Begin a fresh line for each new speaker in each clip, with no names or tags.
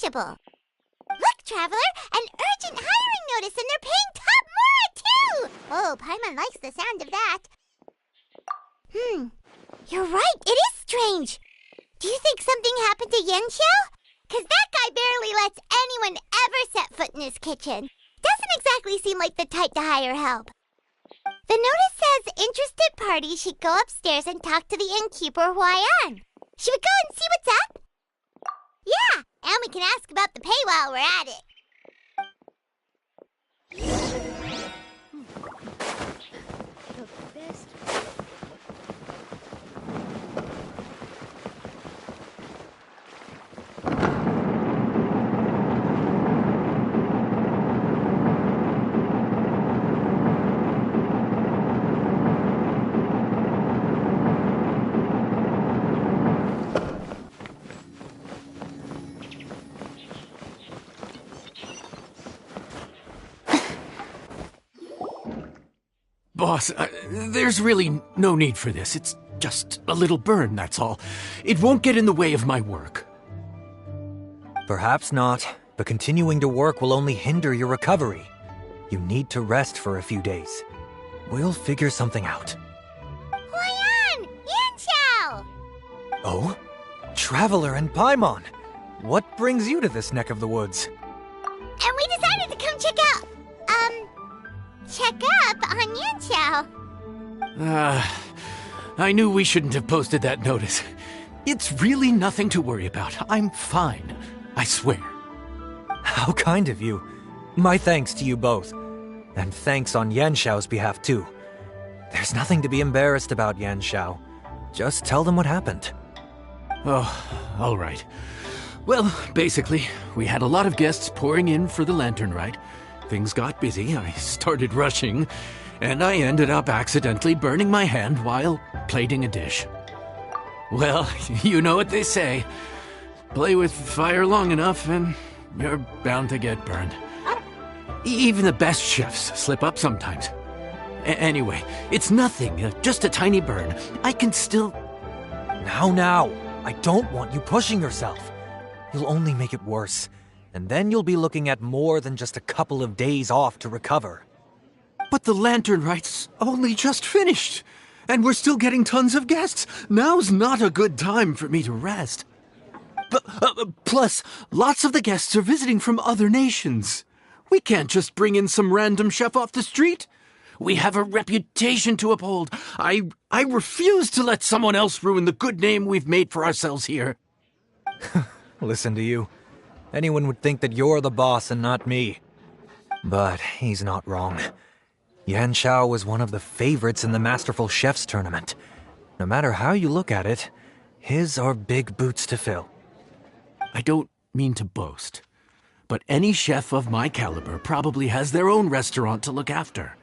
non-negotiable. Look, Traveler, an urgent hiring notice, and they're paying top more, too! Oh, Paimon likes the sound of that. You're right, it is strange. Do you think something happened to Yanxiao? Because that guy barely lets anyone ever set foot in his kitchen. Doesn't exactly seem like the type to hire help. The notice says interested parties should go upstairs and talk to the innkeeper Huayan. Should we go and see what's up? Yeah, and we can ask about the pay while we're at it.
Boss, there's really no need for this. It's just a little burn, that's all. It won't get in the way of my work.
Perhaps not, but continuing to work will only hinder your recovery. You need to rest for a few days. We'll figure something out.
Huayan! Yanxiao!
Oh? Traveler and Paimon! What brings you to this neck of the woods?
And we decided to come check up on Yanxiao.
I knew we shouldn't have posted that notice. It's really nothing to worry about. I'm fine. I swear.
How kind of you. My thanks to you both. And thanks on Yanxiao's behalf, too. There's nothing to be embarrassed about, Yanxiao. Just tell them what happened.
Oh, all right. Well, basically, we had a lot of guests pouring in for the lantern ride. Things got busy, I started rushing, and I ended up accidentally burning my hand while plating a dish. Well, you know what they say. Play with fire long enough and you're bound to get burned. Even the best chefs slip up sometimes. Anyway, it's nothing, just a tiny burn. I can still...
Now, I don't want you pushing yourself. You'll only make it worse. And then you'll be looking at more than just a couple of days off to recover.
But the lantern ride's only just finished. And we're still getting tons of guests. Now's not a good time for me to rest. Plus, lots of the guests are visiting from other nations. We can't just bring in some random chef off the street. We have a reputation to uphold. I refuse to let someone else ruin the good name we've made for ourselves here.
Listen to you. Anyone would think that you're the boss and not me. But he's not wrong. Yanxiao was one of the favorites in the Masterful Chefs tournament. No matter how you look at it, his are big boots to fill.
I don't mean to boast, but any chef of my caliber probably has their own restaurant to look after.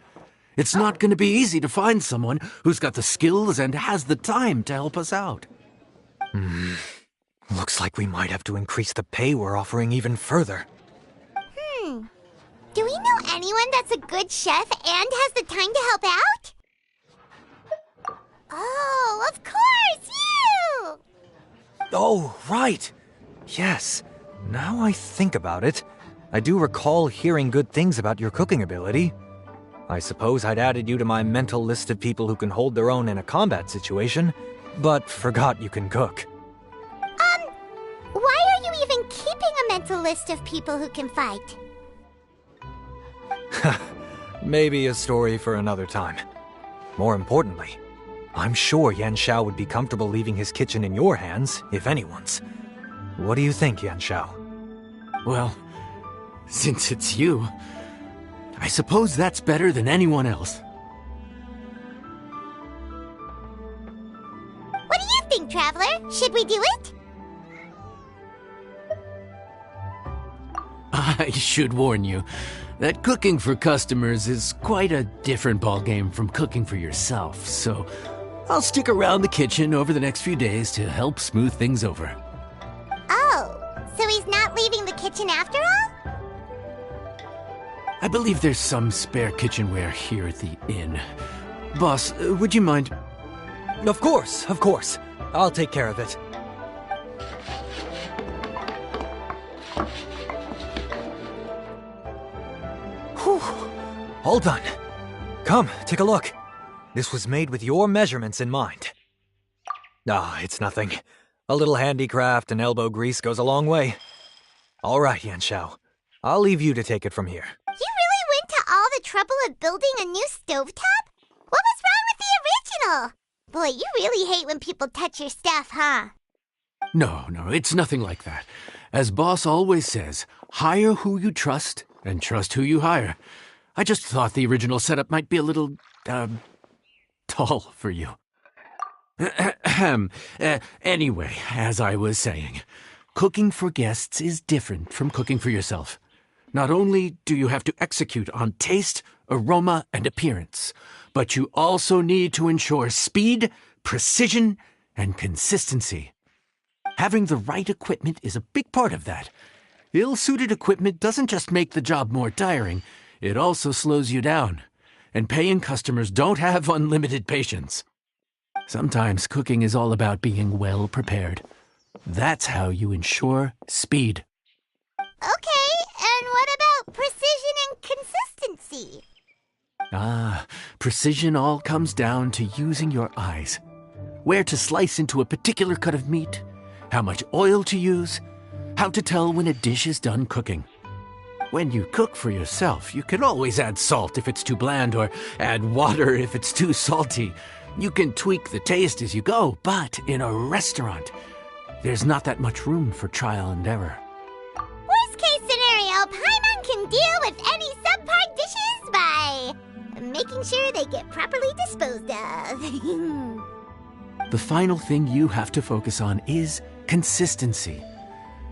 It's not going to be easy to find someone who's got the skills and has the time to help us out.
Looks like we might have to increase the pay we're offering even further.
Do we know anyone that's a good chef and has the time to help out? Oh, of course, you!
Oh, right. Yes. Now I think about it, I do recall hearing good things about your cooking ability. I suppose I'd added you to my mental list of people who can hold their own in a combat situation, but forgot you can cook.
Why are you even keeping a mental list of people who can fight?
Maybe a story for another time. More importantly, I'm sure Yanxiao would be comfortable leaving his kitchen in your hands, if anyone's. What do you think, Yanxiao?
Well, since it's you, I suppose that's better than anyone else.
What do you think, Traveler? Should we do it?
I should warn you that cooking for customers is quite a different ballgame from cooking for yourself, so I'll stick around the kitchen over the next few days to help smooth things over.
Oh, so he's not leaving the kitchen after all?
I believe there's some spare kitchenware here at the inn. Boss, would you mind?
Of course. I'll take care of it. Whew. All done. Come, take a look. This was made with your measurements in mind. Ah, it's nothing. A little handicraft and elbow grease goes a long way. All right, Yanxiao. I'll leave you to take it from here.
You really went to all the trouble of building a new stovetop? What was wrong with the original? Boy, you really hate when people touch your stuff, huh?
No, it's nothing like that. As Boss always says, hire who you trust and trust who you hire. I just thought the original setup might be a little, tall for you. Anyway, as I was saying, cooking for guests is different from cooking for yourself. Not only do you have to execute on taste, aroma, and appearance, but you also need to ensure speed, precision, and consistency. Having the right equipment is a big part of that. Ill-suited equipment doesn't just make the job more tiring, it also slows you down. And paying customers don't have unlimited patience. Sometimes cooking is all about being well prepared. That's how you ensure speed.
Okay, and what about precision and consistency?
Precision all comes down to using your eyes. Where to slice into a particular cut of meat, how much oil to use, how to tell when a dish is done cooking. When you cook for yourself, you can always add salt if it's too bland or add water if it's too salty. You can tweak the taste as you go, but in a restaurant, there's not that much room for trial and error.
Worst case scenario, Paimon can deal with any subpar dishes by making sure they get properly disposed of.
The final thing you have to focus on is consistency.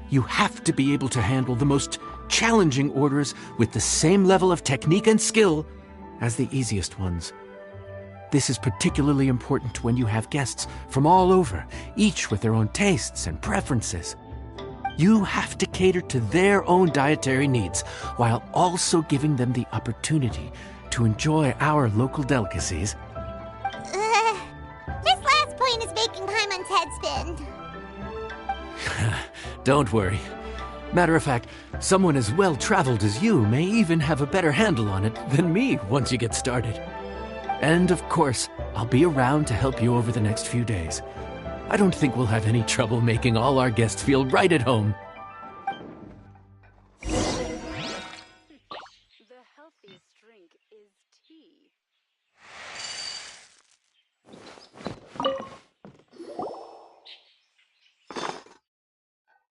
You have to be able to handle the most challenging orders with the same level of technique and skill as the easiest ones. This is particularly important when you have guests from all over, each with their own tastes and preferences. You have to cater to their own dietary needs while also giving them the opportunity to enjoy our local delicacies.
This last point is making Paimon's head spin.
Don't worry. Matter of fact, someone as well-traveled as you may even have a better handle on it than me once you get started. And of course, I'll be around to help you over the next few days. I don't think we'll have any trouble making all our guests feel right at home.
The healthiest drink is tea.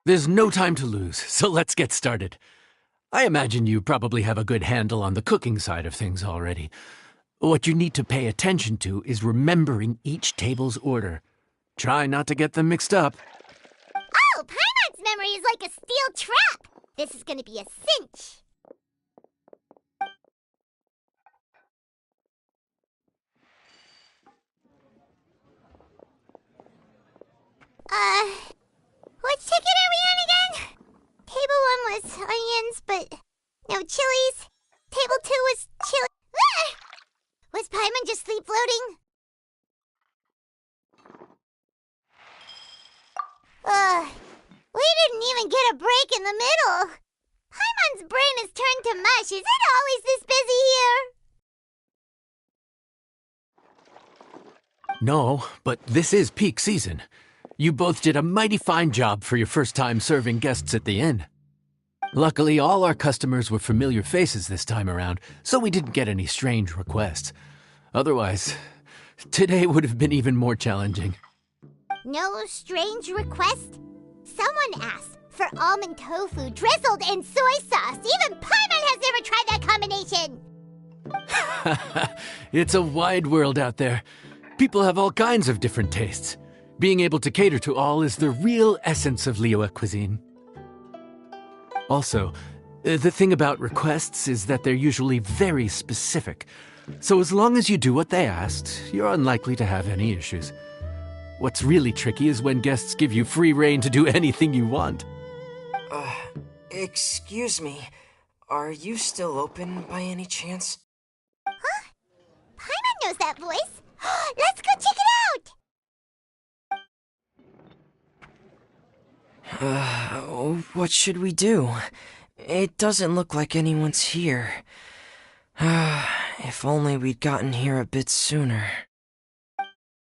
There's no time to lose, so let's get started. I imagine you probably have a good handle on the cooking side of things already. What you need to pay attention to is remembering each table's order. Try not to get them mixed up.
Oh, Paimon's memory is like a steel trap. This is going to be a cinch. Which ticket are we on again? Table 1 was onions, but no chilies. Table 2 was chili. Ah! Was Paimon just sleep floating? We didn't even get a break in the middle. Paimon's brain has turned to mush. Is it always this busy here?
No, but this is peak season. You both did a mighty fine job for your first time serving guests at the inn. Luckily, all our customers were familiar faces this time around, so we didn't get any strange requests. Otherwise, today would have been even more challenging.
No strange request? Someone asked for almond tofu drizzled in soy sauce. Even Paimon has never tried that combination.
It's a wide world out there. People have all kinds of different tastes. Being able to cater to all is the real essence of Liyue cuisine. Also, the thing about requests is that they're usually very specific. So as long as you do what they asked, you're unlikely to have any issues. What's really tricky is when guests give you free rein to do anything you want.
Excuse me. Are you still open by any chance?
Huh? Paimon knows that voice. Let's go check it out!
What should we do? It doesn't look like anyone's here. If only we'd gotten here a bit sooner.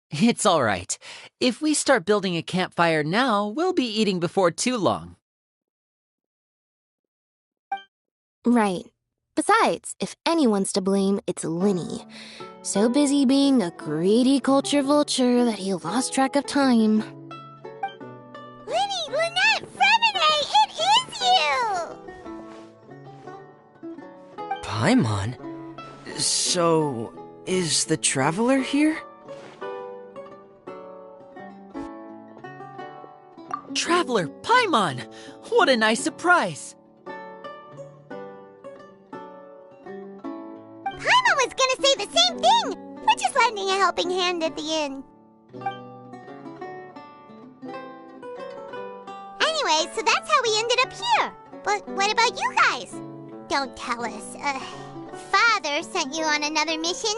It's all right. If we start building a campfire now, we'll be eating before too long.
Right. Besides, if anyone's to blame, it's Linny. So busy being a greedy culture vulture that he lost track of time.
Linny, Lynette, Fremine, it is you!
Paimon? So, is the Traveler here?
Traveler, Paimon! What a nice surprise!
Paimon was gonna say the same thing! We're just lending a helping hand at the inn. Anyway, so that's how we ended up here. But what about you guys? Don't tell us. Father sent you on another mission?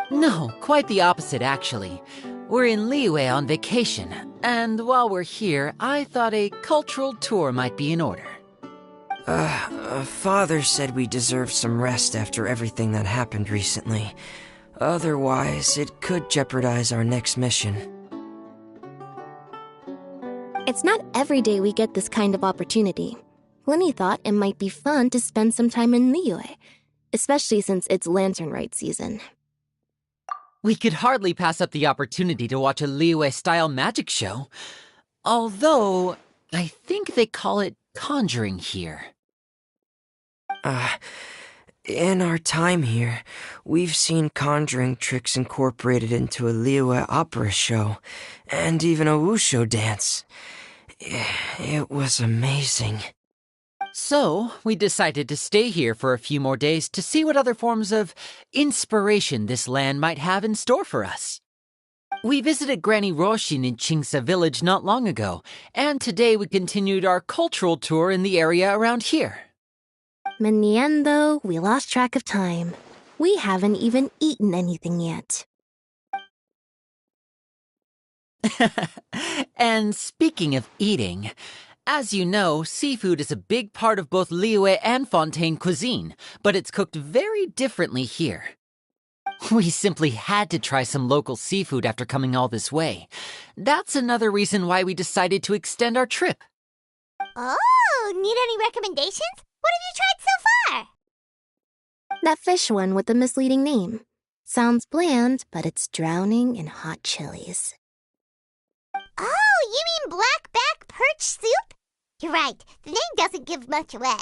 No, quite the opposite, actually. We're in Liyue on vacation, and while we're here, I thought a cultural tour might be in order.
Father said we deserve some rest after everything that happened recently. Otherwise, it could jeopardize our next mission.
It's not every day we get this kind of opportunity. Linny thought it might be fun to spend some time in Liyue, especially since it's Lantern Rite season.
We could hardly pass up the opportunity to watch a Liyue-style magic show. Although, I think they call it conjuring here.
In our time here, we've seen conjuring tricks incorporated into a Liyue opera show, and even a wushu dance. It was amazing.
So, we decided to stay here for a few more days to see what other forms of inspiration this land might have in store for us. We visited Granny Roshin in Chingsa village not long ago, and today we continued our cultural tour in the area around here.
In the end, though, we lost track of time. We haven't even eaten anything yet.
And speaking of eating, as you know, seafood is a big part of both Liyue and Fontaine cuisine, but it's cooked very differently here. We simply had to try some local seafood after coming all this way. That's another reason why we decided to extend our trip.
Oh, need any recommendations? What have you tried so far?
That fish one with the misleading name. Sounds bland, but it's drowning in hot chilies.
Oh, you mean blackback perch soup? You're right, the name doesn't give much away.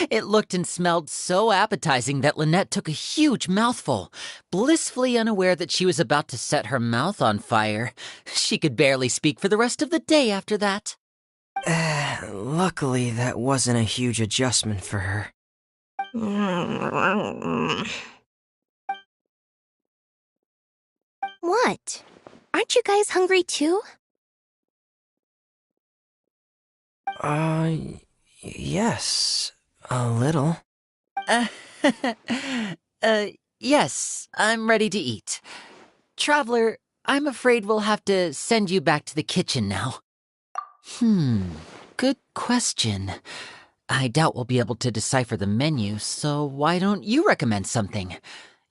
It looked and smelled so appetizing that Lynette took a huge mouthful, blissfully unaware that she was about to set her mouth on fire. She could barely speak for the rest of the day after that.
Luckily, that wasn't a huge adjustment for her.
What? Aren't you guys hungry too?
Yes, a little.
Yes, I'm ready to eat. Traveler, I'm afraid we'll have to send you back to the kitchen now. Good question. I doubt we'll be able to decipher the menu, so why don't you recommend something?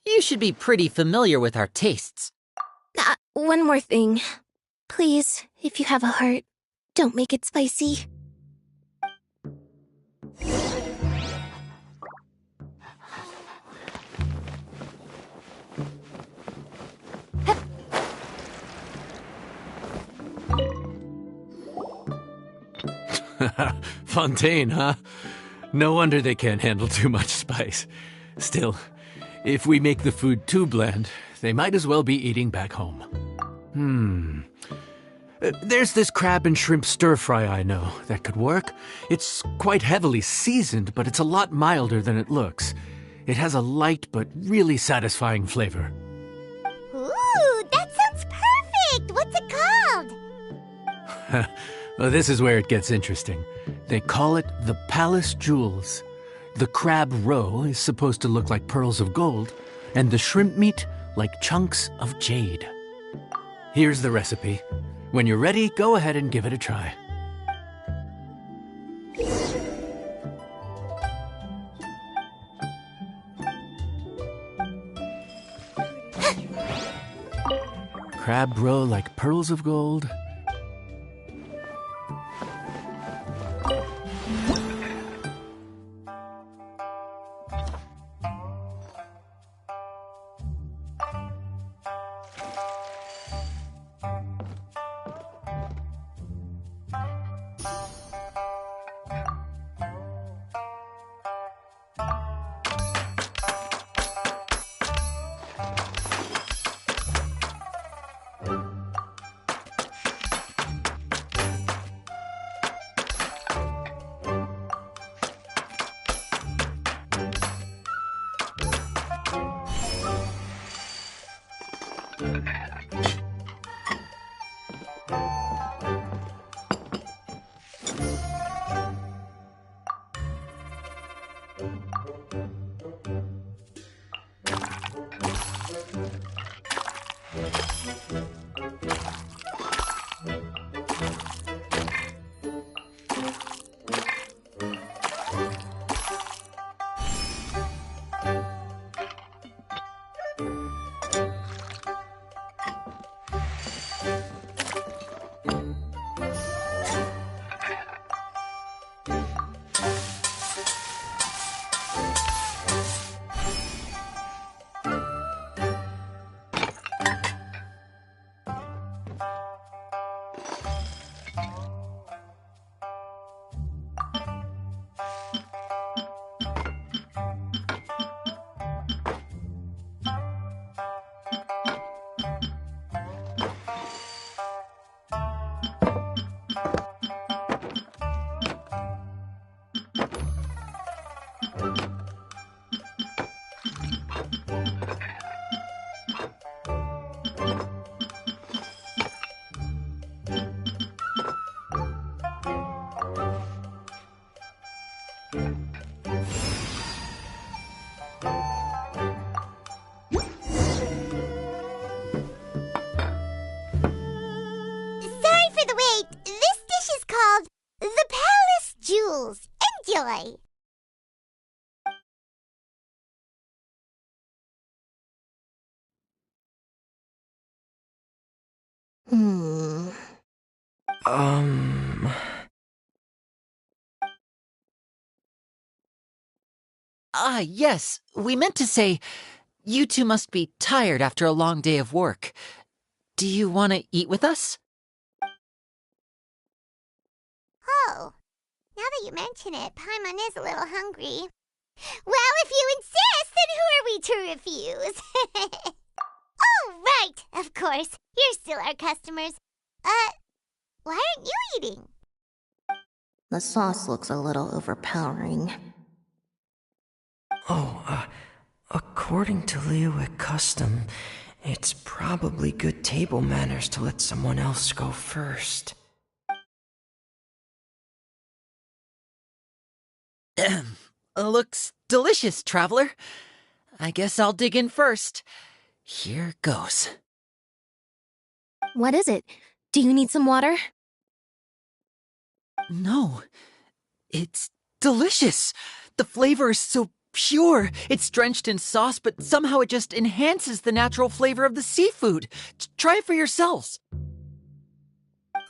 You should be pretty familiar with our tastes.
One more thing. Please, if you have a heart, don't make it spicy.
Fontaine, huh? No wonder they can't handle too much spice. Still, if we make the food too bland, they might as well be eating back home. There's this crab and shrimp stir-fry I know that could work. It's quite heavily seasoned, but it's a lot milder than it looks. It has a light but really satisfying flavor.
Ooh, that sounds perfect! What's it called?
Well, this is where it gets interesting. They call it the Palace Jewels. The crab roe is supposed to look like pearls of gold, and the shrimp meat like chunks of jade. Here's the recipe. When you're ready, go ahead and give it a try. Crab roe like pearls of gold.
Sorry for the wait. This dish is called the Palace Jewels. Enjoy.
Hmm.
Yes, we meant to say, you two must be tired after a long day of work. Do you want to eat with us?
Oh, now that you mention it, Paimon is a little hungry. Well, if you insist, then who are we to refuse? Oh, right, of course. You're still our customers. Why aren't you eating?
The sauce looks a little overpowering.
According to Liyue custom, it's probably good table manners to let someone else go first.
Looks delicious, traveler. I guess I'll dig in first. Here goes.
What is it? Do you need some water?
No, it's delicious. The flavor is so pure. It's drenched in sauce, but somehow it just enhances the natural flavor of the seafood. Try it for yourselves.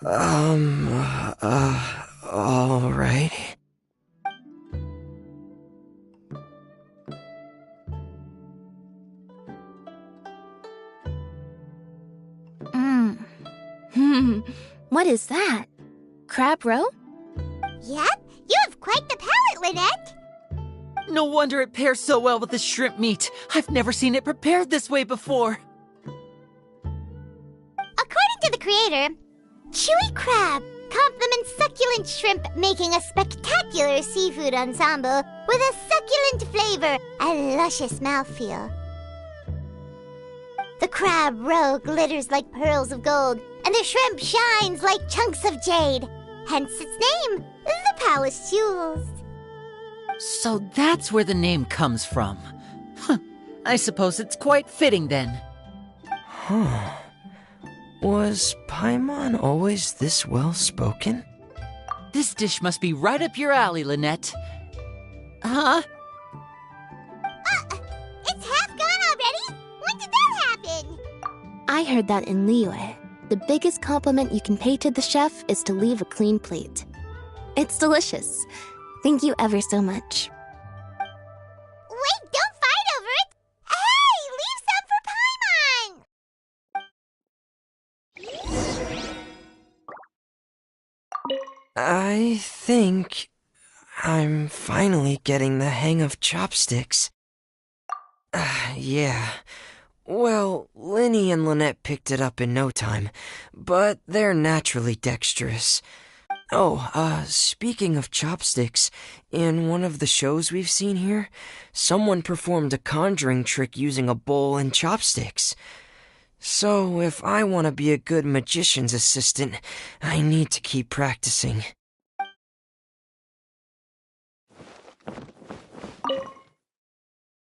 All right.
What is that? Crab roe?
Yep, you have quite the palate, Lynette.
No wonder it pairs so well with the shrimp meat. I've never seen it prepared this way before.
According to the creator, chewy crab complements succulent shrimp, making a spectacular seafood ensemble with a succulent flavor and luscious mouthfeel. The crab roe glitters like pearls of gold, and the shrimp shines like chunks of jade. Hence its name, the Palace Jewels.
So that's where the name comes from. I suppose it's quite fitting then.
Was Paimon always this well-spoken?
This dish must be right up your alley, Lynette. Huh?
It's half gone already? When did that happen?
I heard that in Liyue, the biggest compliment you can pay to the chef is to leave a clean plate. It's delicious. Thank you ever so much.
Wait, don't fight over it! Hey, leave some for Paimon!
I think I'm finally getting the hang of chopsticks. Yeah. Well, Linny and Lynette picked it up in no time, but they're naturally dexterous. Oh, speaking of chopsticks, in one of the shows we've seen here, someone performed a conjuring trick using a bowl and chopsticks. So, if I want to be a good magician's assistant, I need to keep practicing.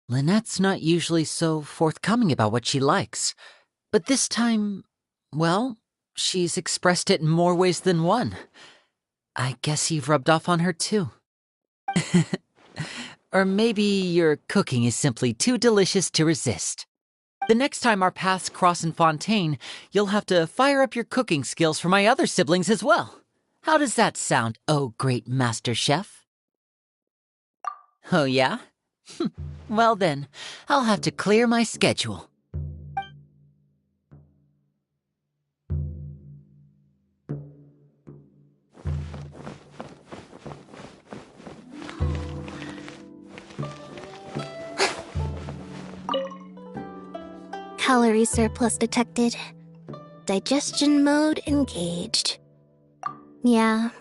Lynette's not usually so forthcoming about what she likes. But this time, well, she's expressed it in more ways than one. I guess you've rubbed off on her too. Or maybe your cooking is simply too delicious to resist. The next time our paths cross in Fontaine, you'll have to fire up your cooking skills for my other siblings as well. How does that sound, oh great master chef? Oh yeah? Well then, I'll have to clear my schedule.
Calorie surplus detected. Digestion mode engaged. Yeah.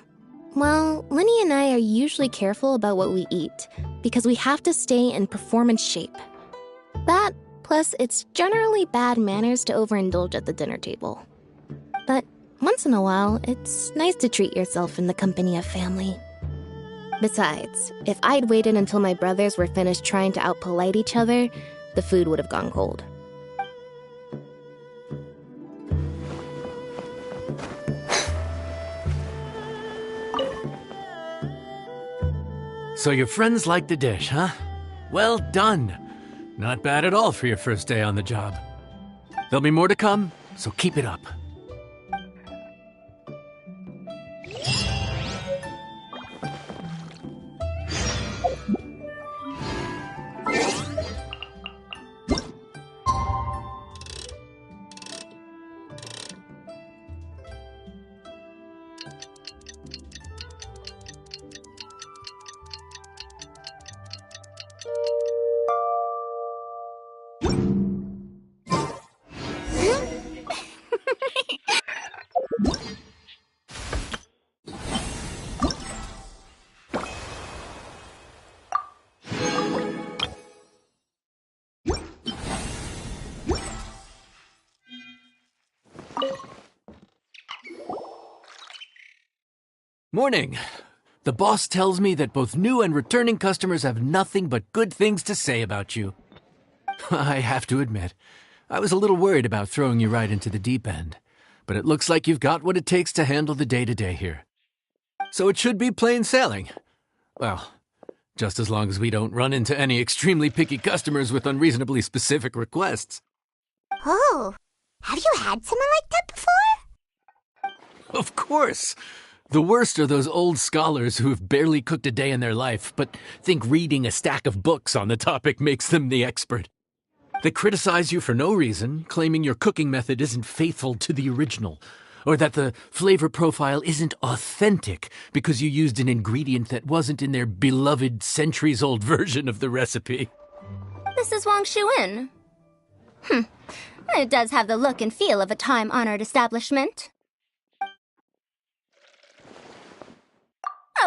Well, Linny and I are usually careful about what we eat because we have to stay in performance shape. That, plus it's generally bad manners to overindulge at the dinner table. But once in a while, it's nice to treat yourself in the company of family. Besides, if I'd waited until my brothers were finished trying to outpolite each other, the food would have gone cold.
So your friends like the dish, huh? Well done. Not bad at all for your first day on the job. There'll be more to come, so keep it up. Morning. The boss tells me that both new and returning customers have nothing but good things to say about you. I have to admit, I was a little worried about throwing you right into the deep end, but it looks like you've got what it takes to handle the day-to-day here. So it should be plain sailing. Well, just as long as we don't run into any extremely picky customers with unreasonably specific requests.
Oh, have you had someone like that before?
Of course! The worst are those old scholars who have barely cooked a day in their life, but think reading a stack of books on the topic makes them the expert. They criticize you for no reason, claiming your cooking method isn't faithful to the original, or that the flavor profile isn't authentic because you used an ingredient that wasn't in their beloved centuries-old version of the recipe.
This is Wang Shuin. It does have the look and feel of a time-honored establishment.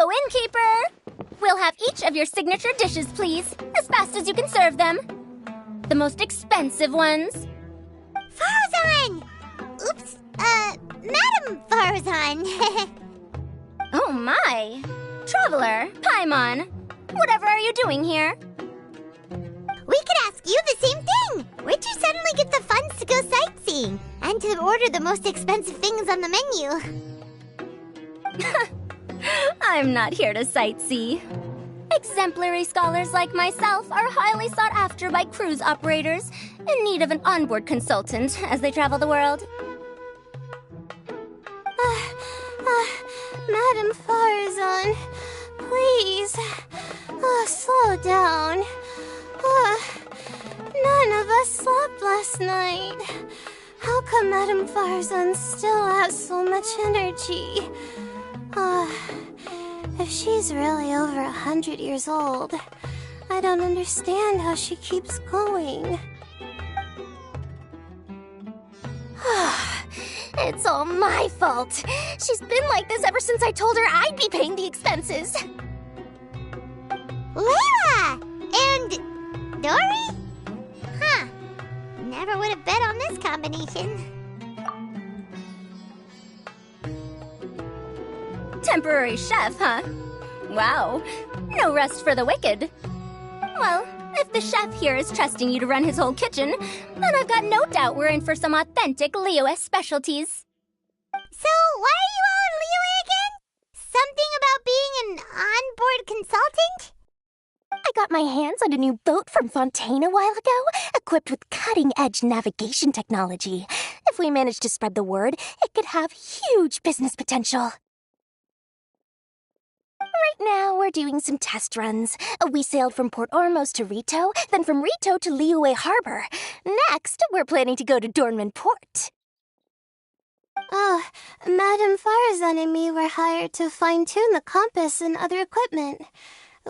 Oh, innkeeper! We'll have each of your signature dishes, please, as fast as you can serve them. The most expensive ones.
Farzan! Oops, Madam Farzan.
Oh my! Traveler, Paimon, whatever are you doing here?
We could ask you the same thing. Where'd you suddenly get the funds to go sightseeing? And to order the most expensive things on the menu?
I'm not here to sightsee. Exemplary scholars like myself are highly sought after by cruise operators in need of an onboard consultant as they travel the world.
Madam Farazan, please, slow down. None of us slept last night. How come Madam Farazan still has so much energy? If she's really over 100 years old, I don't understand how she keeps going.
It's all my fault. She's been like this ever since I told her I'd be paying the expenses.
Layla! And Dory? Huh. Never would have bet on this combination.
Temporary chef, huh? Wow. No rest for the wicked. Well, if the chef here is trusting you to run his whole kitchen, then I've got no doubt we're in for some authentic Liyue specialties.
So, why are you all in Liyue again? Something about being an onboard consultant?
I got my hands on a new boat from Fontaine a while ago, equipped with cutting-edge navigation technology. If we manage to spread the word, it could have huge business potential. Right now, we're doing some test runs. We sailed from Port Ormos to Rito, then from Rito to Liyue Harbor. Next, we're planning to go to Dornman Port.
Oh, Madam Farazan and me were hired to fine-tune the compass and other equipment.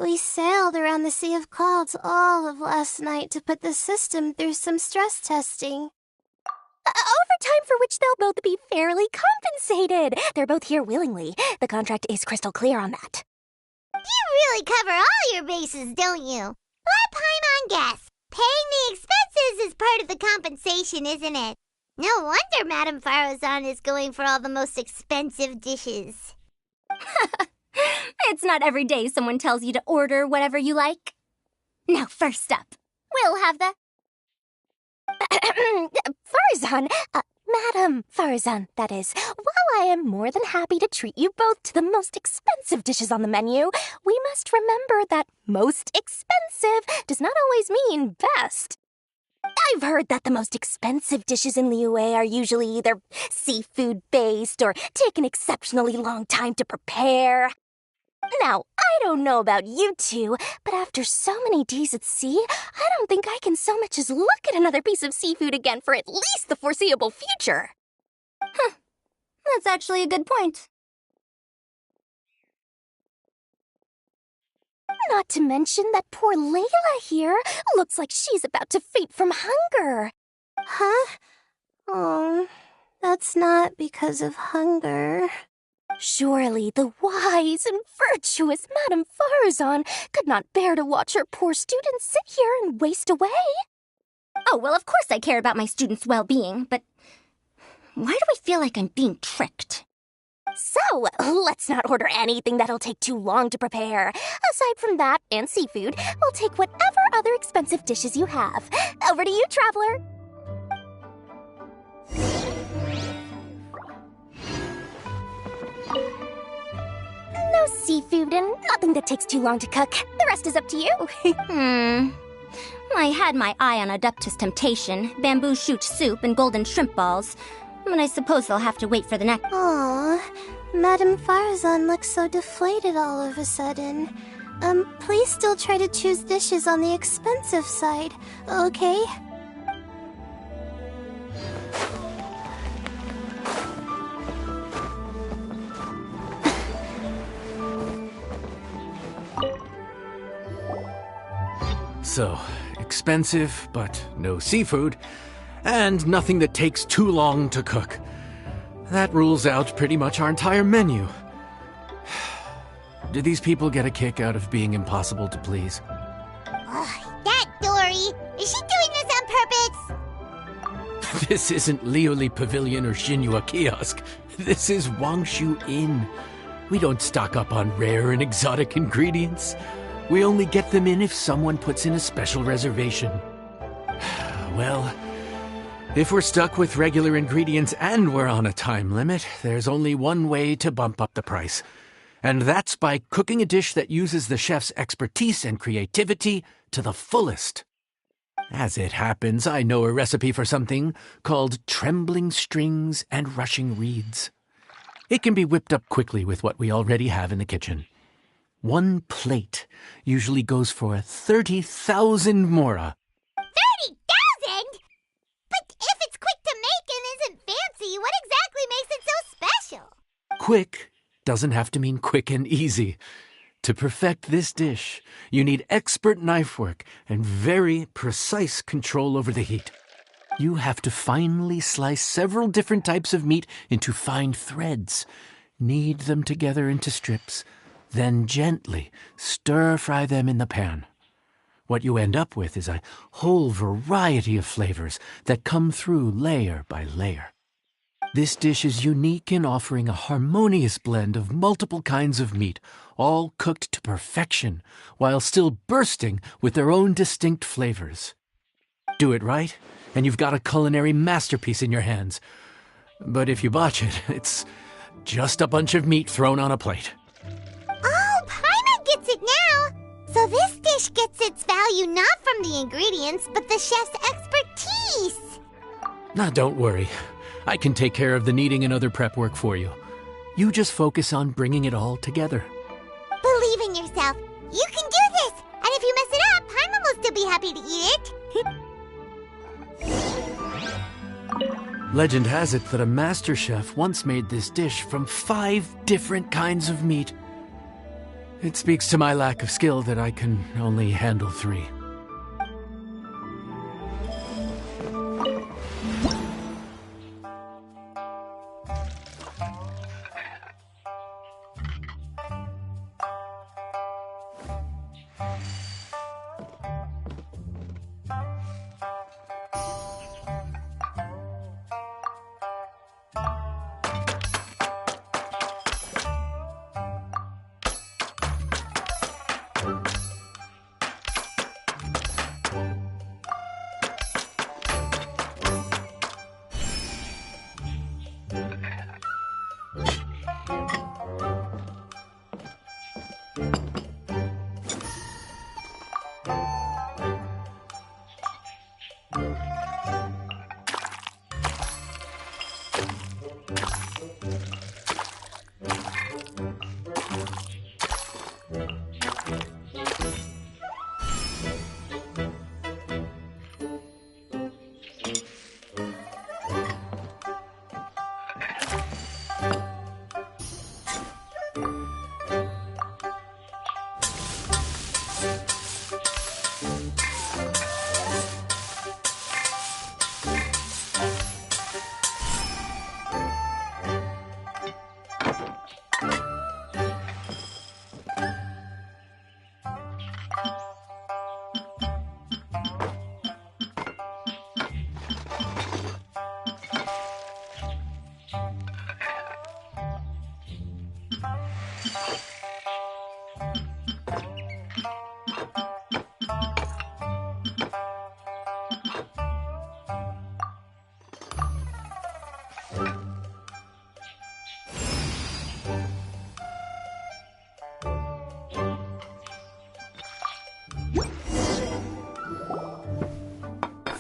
We sailed around the Sea of Clouds all of last night to put the system through some stress testing.
Overtime for which they'll both be fairly compensated. They're both here willingly. The contract is crystal clear on that.
You really cover all your bases, don't you? Let Paimon guess. Paying the expenses is part of the compensation, isn't it? No wonder Madame Farazan is going for all the most expensive dishes.
It's not every day someone tells you to order whatever you like. Now, first up, we'll have the... Farazan, Madam Farazan, that is. While I am more than happy to treat you both to the most expensive dishes on the menu, we must remember that most expensive does not always mean best. I've heard that the most expensive dishes in Liyue are usually either seafood-based or take an exceptionally long time to prepare. Now, I don't know about you two, but after so many days at sea, I don't think I can so much as look at another piece of seafood again for at least the foreseeable future. Huh. That's actually a good point. Not to mention that poor Layla here looks like she's about to faint from hunger.
Huh? Oh, that's not because of hunger.
Surely the wise and virtuous Madame Farazan could not bear to watch her poor students sit here and waste away. Oh, well, of course I care about my students' well-being, but why do I feel like I'm being tricked? So, let's not order anything that'll take too long to prepare. Aside from that and seafood, we'll take whatever other expensive dishes you have. Over to you, traveler. No seafood and nothing that takes too long to cook. The rest is up to you. I had my eye on Adeptus Temptation, bamboo shoot soup, and golden shrimp balls. But I suppose they'll have to wait for the next...
Aw, Madame Farazan looks so deflated all of a sudden. Please still try to choose dishes on the expensive side, okay?
So, expensive, but no seafood, and nothing that takes too long to cook. That rules out pretty much our entire menu. Do these people get a kick out of being impossible to please?
That Dory! Is she doing this on purpose?
This isn't Lioli Pavilion or Shinua Kiosk. This is Wangshu Inn. We don't stock up on rare and exotic ingredients. We only get them in if someone puts in a special reservation. Well, if we're stuck with regular ingredients and we're on a time limit, there's only one way to bump up the price. And that's by cooking a dish that uses the chef's expertise and creativity to the fullest. As it happens, I know a recipe for something called trembling strings and rushing reeds. It can be whipped up quickly with what we already have in the kitchen. One plate usually goes for 30,000 mora.
30,000? But if it's quick to make and isn't fancy, what exactly makes it so special?
Quick doesn't have to mean quick and easy. To perfect this dish, you need expert knife work and very precise control over the heat. You have to finely slice several different types of meat into fine threads, knead them together into strips, then gently stir-fry them in the pan. What you end up with is a whole variety of flavors that come through layer by layer. This dish is unique in offering a harmonious blend of multiple kinds of meat, all cooked to perfection, while still bursting with their own distinct flavors. Do it right, and you've got a culinary masterpiece in your hands. But if you botch it, it's just a bunch of meat thrown on a plate.
Oh, Paimon gets it now! So this dish gets its value not from the ingredients, but the chef's expertise!
Now, don't worry. I can take care of the kneading and other prep work for you. You just focus on bringing it all together.
Believe in yourself. You can do this! And if you mess it up, Paimon will still be happy to eat it.
Legend has it that a master chef once made this dish from 5 different kinds of meat. It speaks to my lack of skill that I can only handle 3.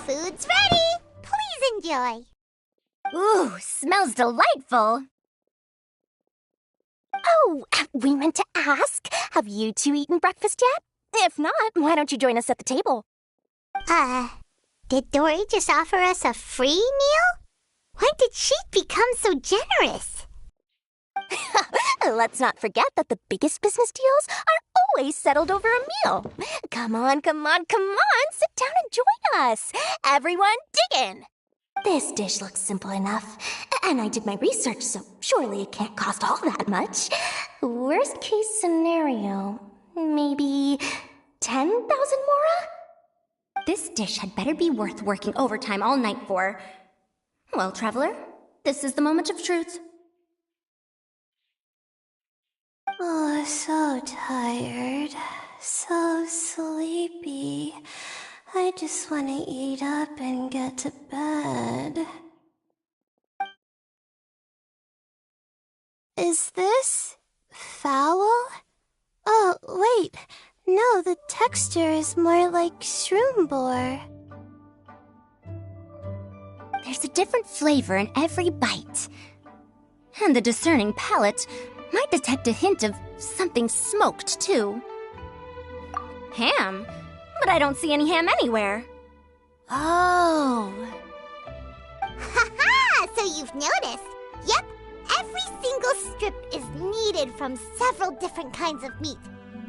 Food's ready! Please enjoy.
Ooh, smells delightful. Oh, we meant to ask, have you two eaten breakfast yet? If not, why don't you join us at the table?
Did Dory just offer us a free meal? When did she become so generous?
Let's not forget that the biggest business deals are always settled over a meal. Come on, come on, come on, sit down and join us. Everyone, dig in. This dish looks simple enough, and I did my research, so surely it can't cost all that much. Worst case scenario, maybe 10,000 mora?
This dish had better be worth working overtime all night for. Well, traveler, this is the moment of truth.
Oh, so tired.
So sleepy. I just want to eat up and get to bed. Is this foul? Oh, wait. No, the texture is more like shroom boar.
There's a different flavor in every bite. And the discerning palate might detect a hint of something smoked, too. Ham? But I don't see any ham anywhere. Oh.
Ha-ha! So you've noticed. Yep, every single strip is kneaded from several different kinds of meat.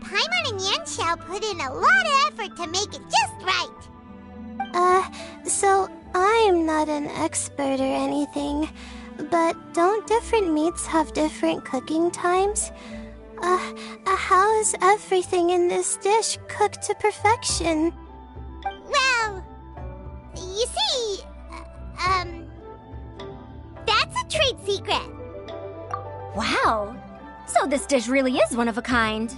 Paimon and Yanxiao put in a lot of effort to make it just right.
So I'm not an expert or anything, but don't different meats have different cooking times? How is everything in this dish cooked to perfection?
Well, you see, that's a trade secret.
Wow. So this dish really is one of a kind.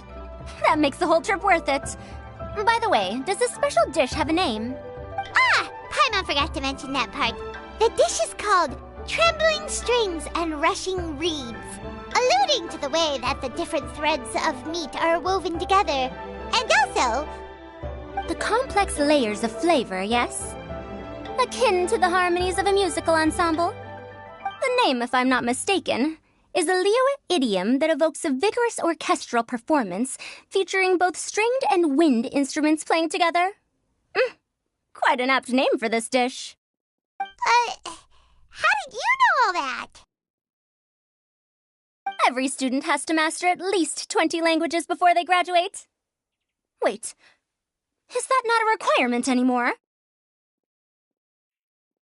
That makes the whole trip worth it. By the way, does this special dish have a name?
Ah, Paimon forgot to mention that part. The dish is called Trembling Strings and Rushing Reeds, alluding to the way that the different threads of meat are woven together. And also,
the complex layers of flavor, yes? Akin to the harmonies of a musical ensemble? The name, if I'm not mistaken, is a Liyue idiom that evokes a vigorous orchestral performance featuring both stringed and wind instruments playing together. Quite an apt name for this dish.
how did you know all that?
Every student has to master at least 20 languages before they graduate. Wait, is that not a requirement anymore?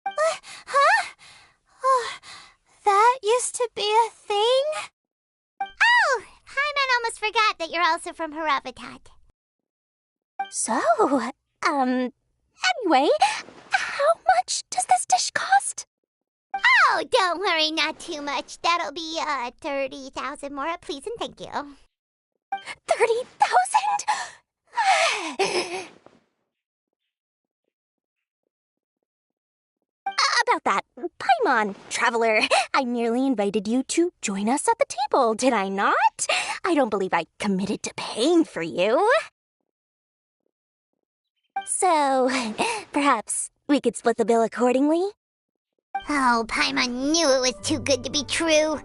Huh? Oh, that used to be a thing?
Oh, Paimon almost forgot that you're also from Haravatat.
So, anyway, how much does this dish cost?
Oh, don't worry, not too much. That'll be, 30,000 more, please and thank you.
30,000? About that, Paimon, Traveler, I merely invited you to join us at the table, did I not? I don't believe I committed to paying for you. So, perhaps we could split the bill accordingly?
Oh, Paimon knew it was too good to be true.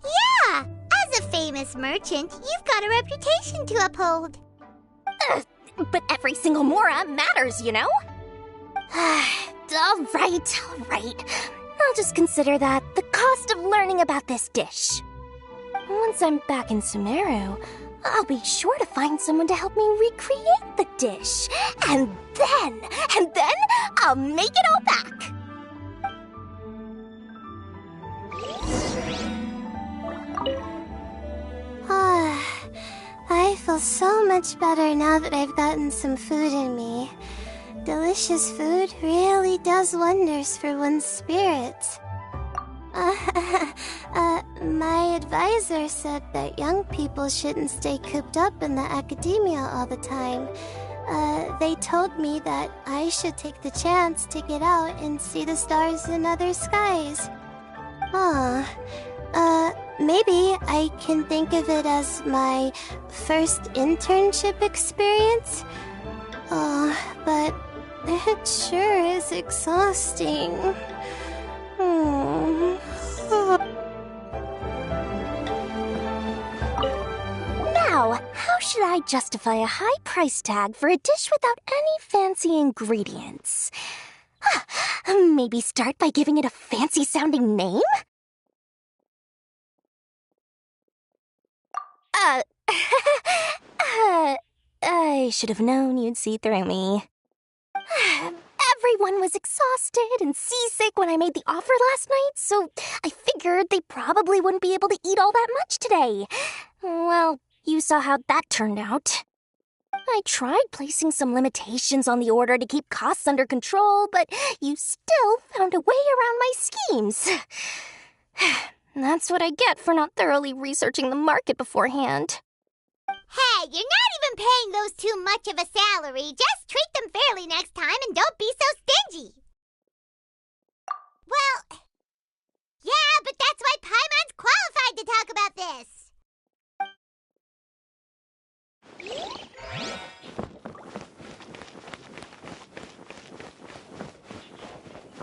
Yeah, as a famous merchant, you've got a reputation to uphold.
But every single mora matters, you know? All right. I'll just consider that the cost of learning about this dish. Once I'm back in Sumeru, I'll be sure to find someone to help me recreate the dish. And then I'll make it all back.
I feel so much better now that I've gotten some food in me. Delicious food really does wonders for one's spirits. My advisor said that young people shouldn't stay cooped up in the academia all the time. They told me that I should take the chance to get out and see the stars in other skies. Maybe I can think of it as my first internship experience. But it sure is exhausting.
Now, how should I justify a high price tag for a dish without any fancy ingredients? Maybe start by giving it a fancy-sounding name? I should have known you'd see through me. Everyone was exhausted and seasick when I made the offer last night, so I figured they probably wouldn't be able to eat all that much today. Well, you saw how that turned out. I tried placing some limitations on the order to keep costs under control, but you still found a way around my schemes. That's what I get for not thoroughly researching the market beforehand.
Hey, you're not even paying those too much of a salary. Just treat them fairly next time and don't be so stingy. Well, yeah, but that's why Paimon's qualified to talk about this.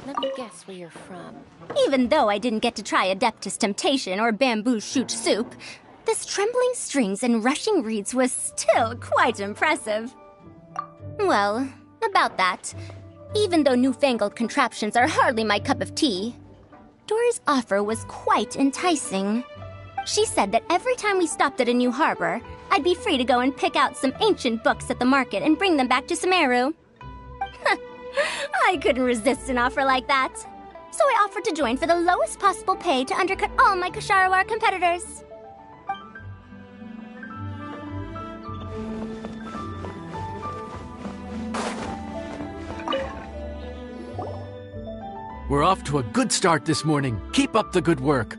Let me guess where you're from.
Even though I didn't get to try Adeptus Temptation or Bamboo Shoot Soup, this trembling strings and rushing reeds was still quite impressive. Well, about that, even though newfangled contraptions are hardly my cup of tea, Dory's offer was quite enticing. She said that every time we stopped at a new harbor, I'd be free to go and pick out some ancient books at the market and bring them back to Sumeru. I couldn't resist an offer like that. So I offered to join for the lowest possible pay to undercut all my Kasharawar competitors.
We're off to a good start this morning. Keep up the good work.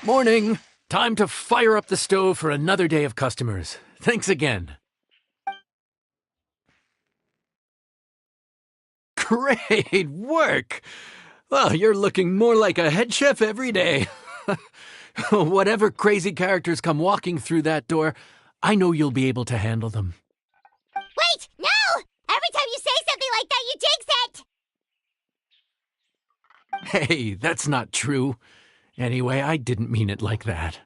Morning! Time to fire up the stove for another day of customers. Thanks again. Great work! Well, you're looking more like a head chef every day. Whatever crazy characters come walking through that door, I know you'll be able to handle them.
Wait, no! Every time you say something like that, you jinx it!
Hey, that's not true. Anyway, I didn't mean it like that.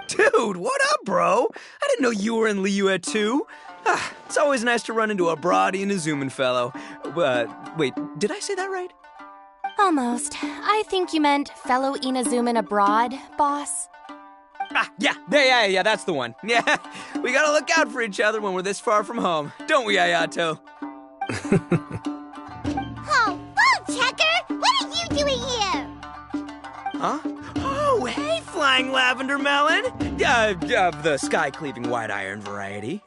Dude, what up, bro? I didn't know you were in Liyue too. It's always nice to run into a Brody and a Zoomin fellow. Wait, did I say that right?
Almost. I think you meant fellow Inazuman abroad, boss.
Yeah, that's the one. Yeah, we gotta look out for each other when we're this far from home. Don't we, Ayato?
Oh, Bullchecker! What are you doing here?
Huh? Oh, hey, Flying Lavender Melon! Of the sky-cleaving white iron variety.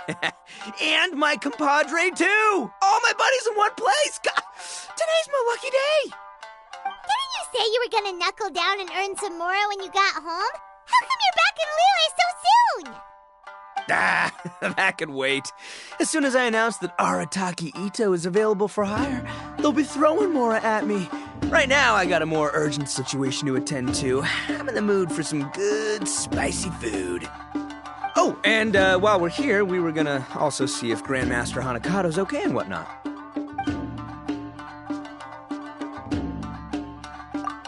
And my compadre, too! All my buddies in one place! God, today's my lucky day!
Didn't you say you were gonna knuckle down and earn some more when you got home? How come you're back in Liyue so soon?
That could wait. As soon as I announce that Arataki Ito is available for hire, they'll be throwing Mora at me. Right now, I got a more urgent situation to attend to. I'm in the mood for some good, spicy food. Oh, and while we're here, we were gonna also see if Grandmaster Hanakado's okay and whatnot.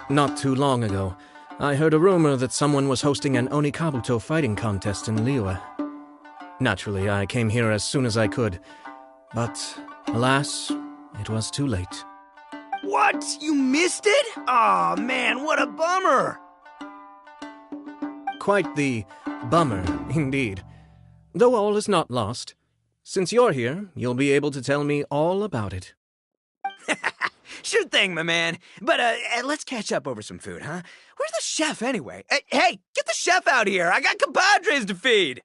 Not too long ago, I heard a rumor that someone was hosting an Onikabuto fighting contest in Liyue. Naturally, I came here as soon as I could, but alas, it was too late.
What? You missed it? Aw, man, what a bummer!
Quite the bummer, indeed. Though all is not lost. Since you're here, you'll be able to tell me all about it.
Sure thing, my man. But let's catch up over some food, huh? Where's the chef, anyway? Hey, get the chef out here! I got compadres to feed!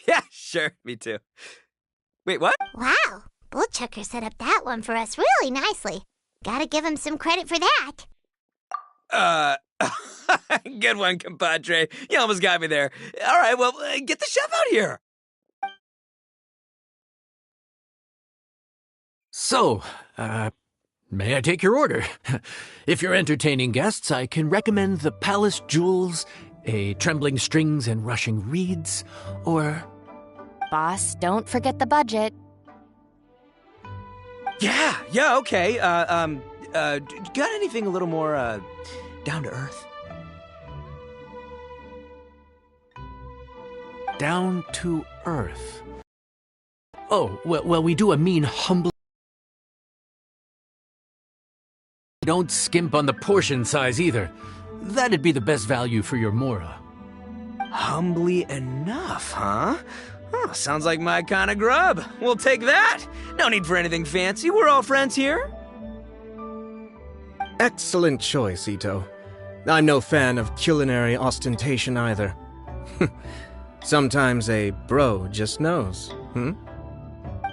Yeah, sure, me too. Wait, what?
Wow, Bullchecker set up that one for us really nicely. Gotta give him some credit for that.
Good one, compadre. You almost got me there. All right, well, get the chef out here.
So, may I take your order? If you're entertaining guests, I can recommend the Palace Jewels, a Trembling Strings and Rushing Reeds, or
boss. Don't forget the budget.
Yeah, okay. Got anything a little more, down to earth?
Down to earth. Oh, well, we do a mean, humble. Don't skimp on the portion size either. That'd be the best value for your Mora.
Humbly enough, huh? Sounds like my kind of grub. We'll take that. No need for anything fancy. We're all friends here.
Excellent choice, Ito. I'm no fan of culinary ostentation either. Sometimes a bro just knows,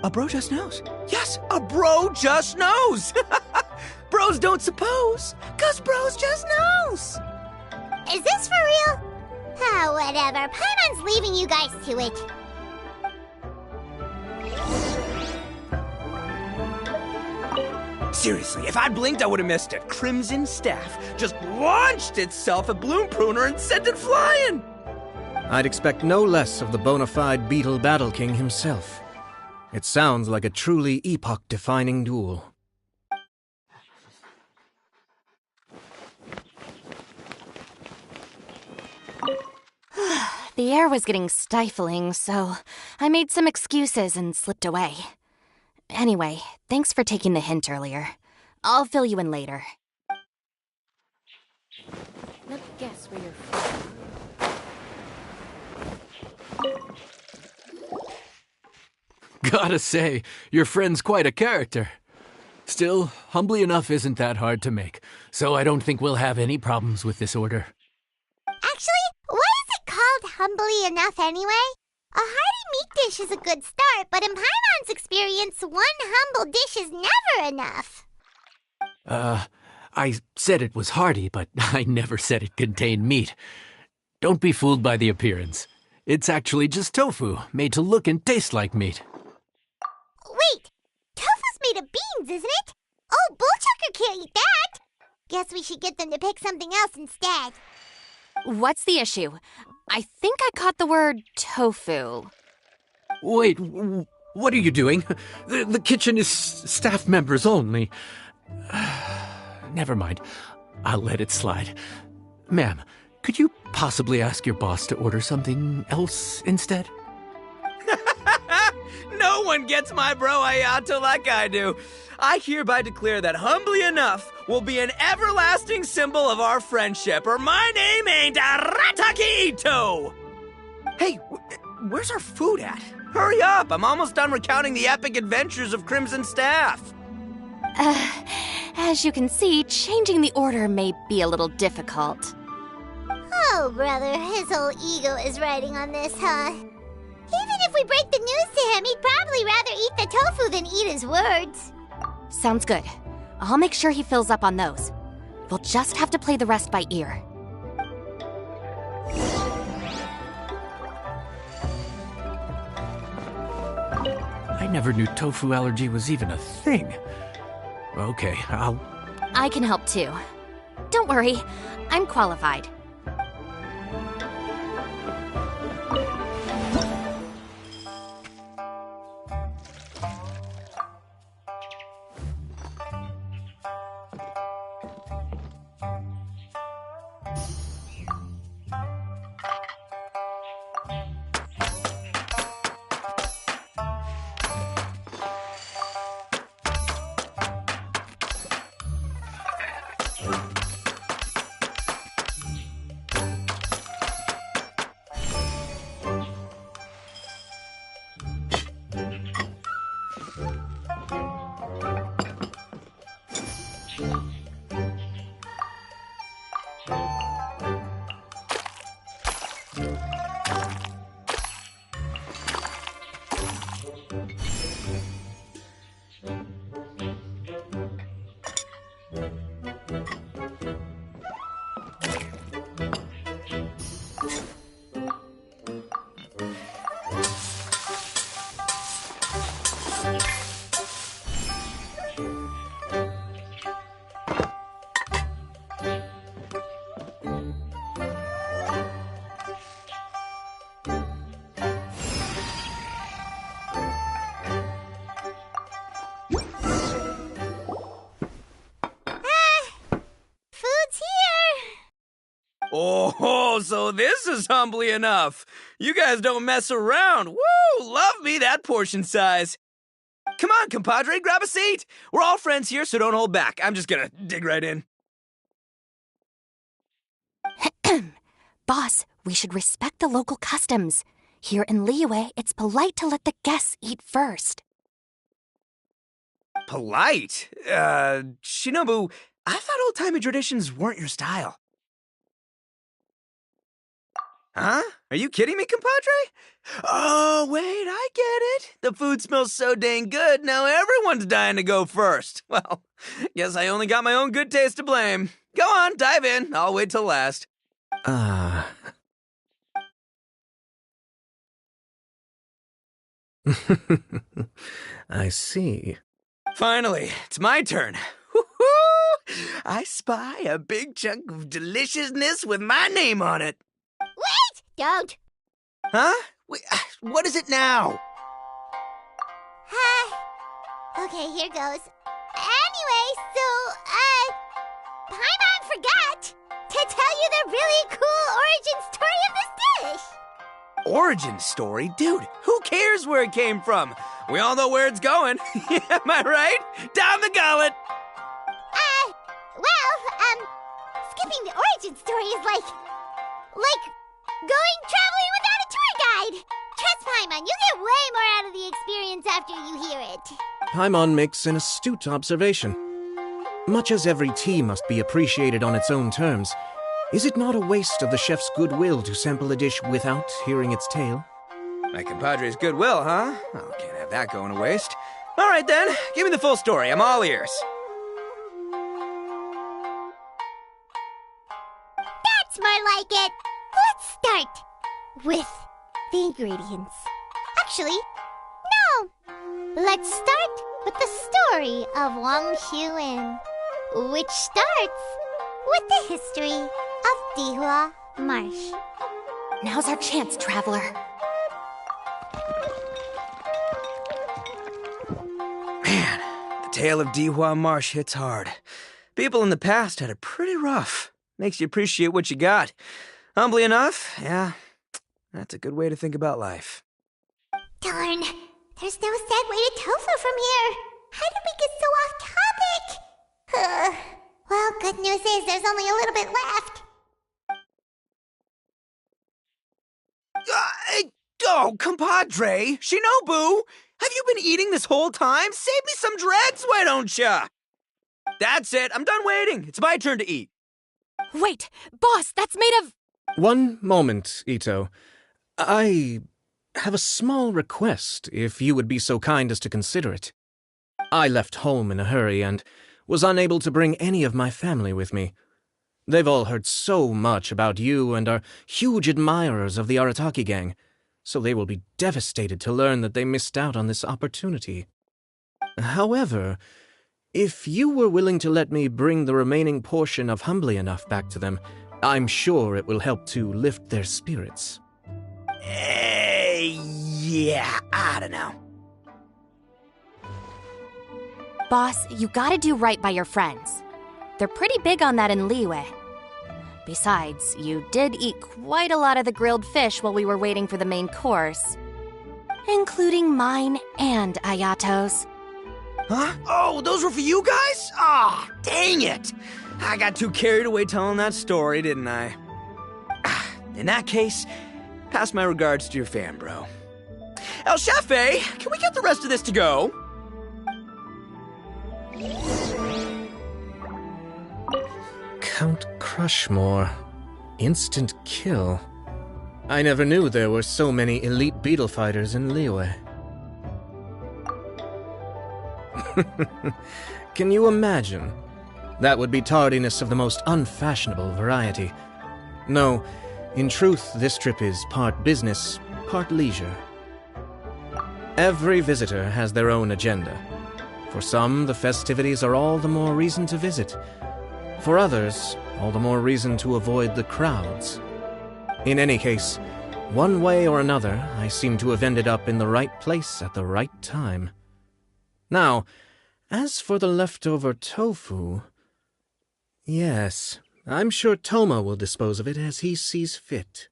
A bro just knows. Yes, a bro just knows. Bros don't suppose, 'cause bros just knows.
Is this for real? Ah, whatever. Paimon's leaving you guys to it.
Seriously, if I'd blinked, I would have missed it. Crimson Staff just launched itself at Bloom Pruner and sent it flying.
I'd expect no less of the bona fide Beetle Battle King himself. It sounds like a truly epoch-defining duel.
The air was getting stifling, so I made some excuses and slipped away. Anyway, thanks for taking the hint earlier. I'll fill you in later.
Let's guess where you're from.
Gotta say, your friend's quite a character. Still, humbly enough isn't that hard to make, so I don't think we'll have any problems with this order.
Actually, why is it called humbly enough anyway? A hearty meat dish is a good start, but in Paimon's experience, one humble dish is never enough.
I said it was hearty, but I never said it contained meat. Don't be fooled by the appearance. It's actually just tofu, made to look and taste like meat.
Wait, tofu's made of beans, isn't it? Oh, Bullchucker can't eat that. Guess we should get them to pick something else instead.
What's the issue? I think I caught the word tofu.
Wait, what are you doing? The kitchen is staff members only. Never mind. I'll let it slide. Ma'am, could you possibly ask your boss to order something else instead?
No one gets my bro Ayato like I do. I hereby declare that humbly enough will be an everlasting symbol of our friendship, or my name ain't Arataki Ito! Hey, where's our food at? Hurry up, I'm almost done recounting the epic adventures of Crimson Staff.
As you can see, changing the order may be a little difficult.
Oh, brother, his whole ego is riding on this, huh? Even if we break the news to him, he'd probably rather eat the tofu than eat his words.
Sounds good. I'll make sure he fills up on those. We'll just have to play the rest by ear.
I never knew tofu allergy was even a thing. Okay,
I can help too. Don't worry, I'm qualified.
so this is humbly enough. You guys don't mess around. Woo! Love me that portion size. Come on, compadre, grab a seat. We're all friends here, so don't hold back. I'm just gonna dig right in.
Boss, we should respect the local customs. Here in Liyue, it's polite to let the guests eat first.
Polite? Shinobu, I thought old-timey traditions weren't your style. Huh? Are you kidding me, compadre? Oh, wait, I get it. The food smells so dang good, now everyone's dying to go first. Well, guess I only got my own good taste to blame. Go on, dive in. I'll wait till last.
I see.
Finally, it's my turn. Woo-hoo! I spy a big chunk of deliciousness with my name on it.
Wait! Don't!
Huh? Wait, what is it now?
Okay, here goes. Anyway, so, Paimon forgot to tell you the really cool origin story of this dish.
Origin story? Dude, who cares where it came from? We all know where it's going. Am I right? Down the gullet!
Skipping the origin story is like going traveling without a tour guide. Trust Paimon, you get way more out of the experience after you hear it.
Paimon makes an astute observation. Much as every tea must be appreciated on its own terms, is it not a waste of the chef's goodwill to sample a dish without hearing its tale?
My compadre's goodwill, huh? Oh, can't have that going to waste. All right then, give me the full story. I'm all ears.
That's more like it. Let's start with the ingredients. Actually, no. Let's start with the story of Wang Xuan, which starts with the history of Dihua Marsh.
Now's our chance, traveler.
Man, the tale of Dihua Marsh hits hard. People in the past had it pretty rough. Makes you appreciate what you got. Humbly enough, yeah, that's a good way to think about life.
Darn, there's no segue to tofu from here. How did we get so off topic? Well, good news is there's only a little bit left.
Oh, compadre, Shinobu, have you been eating this whole time? Save me some dregs, why don't ya? That's it, I'm done waiting. It's my turn to eat.
Wait, boss, that's made of...
One moment, Ito. I have a small request, if you would be so kind as to consider it. I left home in a hurry and was unable to bring any of my family with me. They've all heard so much about you and are huge admirers of the Arataki gang, so they will be devastated to learn that they missed out on this opportunity. However, if you were willing to let me bring the remaining portion of Humbly Enough back to them, I'm sure it will help to lift their spirits.
Yeah, I don't know.
Boss, you gotta do right by your friends. They're pretty big on that in Liyue. Besides, you did eat quite a lot of the grilled fish while we were waiting for the main course. Including mine and Ayato's.
Huh? Oh, those were for you guys? Ah, oh, dang it! I got too carried away telling that story, didn't I? In that case, pass my regards to your fan, bro. El Chefe, can we get the rest of this to go?
Count Crushmore. Instant kill. I never knew there were so many elite beetle fighters in Liyue. Can you imagine? That would be tardiness of the most unfashionable variety. No, in truth, this trip is part business, part leisure. Every visitor has their own agenda. For some, the festivities are all the more reason to visit. For others, all the more reason to avoid the crowds. In any case, one way or another, I seem to have ended up in the right place at the right time. Now, as for the leftover tofu... Yes, I'm sure Toma will dispose of it as he sees fit.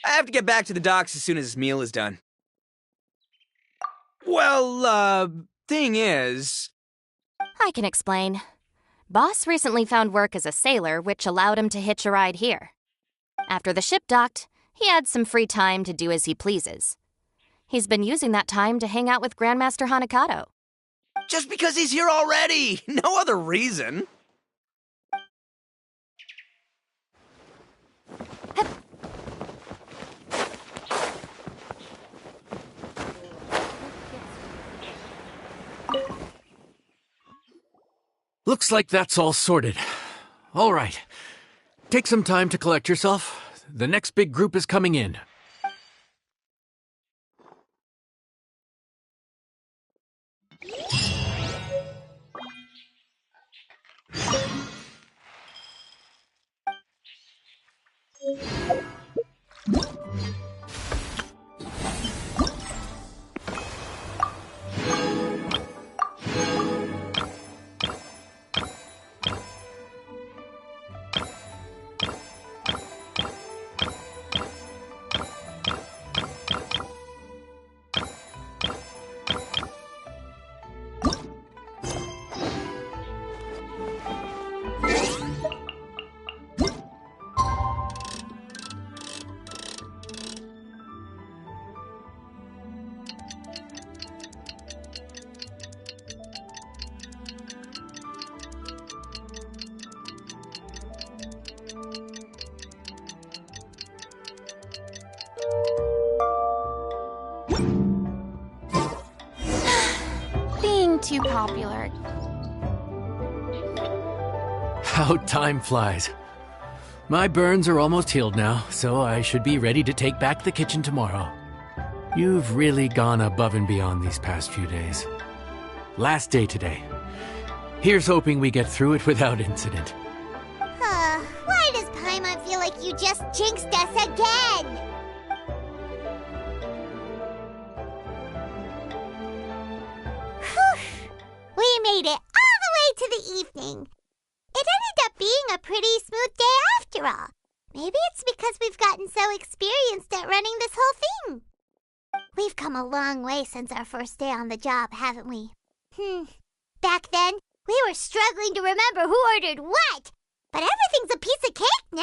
I have to get back to the docks as soon as this meal is done. Well, thing is...
I can explain. Boss recently found work as a sailor, which allowed him to hitch a ride here. After the ship docked, he had some free time to do as he pleases. He's been using that time to hang out with Grandmaster Hanakato.
Just because he's here already! No other reason!
Looks like that's all sorted. All right. Take some time to collect yourself. The next big group is coming in.
Being too popular.
How time flies. My burns are almost healed now, so I should be ready to take back the kitchen tomorrow. You've really gone above and beyond these past few days. Last day today. Here's hoping we get through it without incident.
Why does Paimon feel like you just jinxed us again? We made it all the way to the evening. It ended up being a pretty smooth day after all. Maybe it's because we've gotten so experienced at running this whole thing. We've come a long way since our first day on the job, haven't we? Back then, we were struggling to remember who ordered what. But everything's a piece of cake now.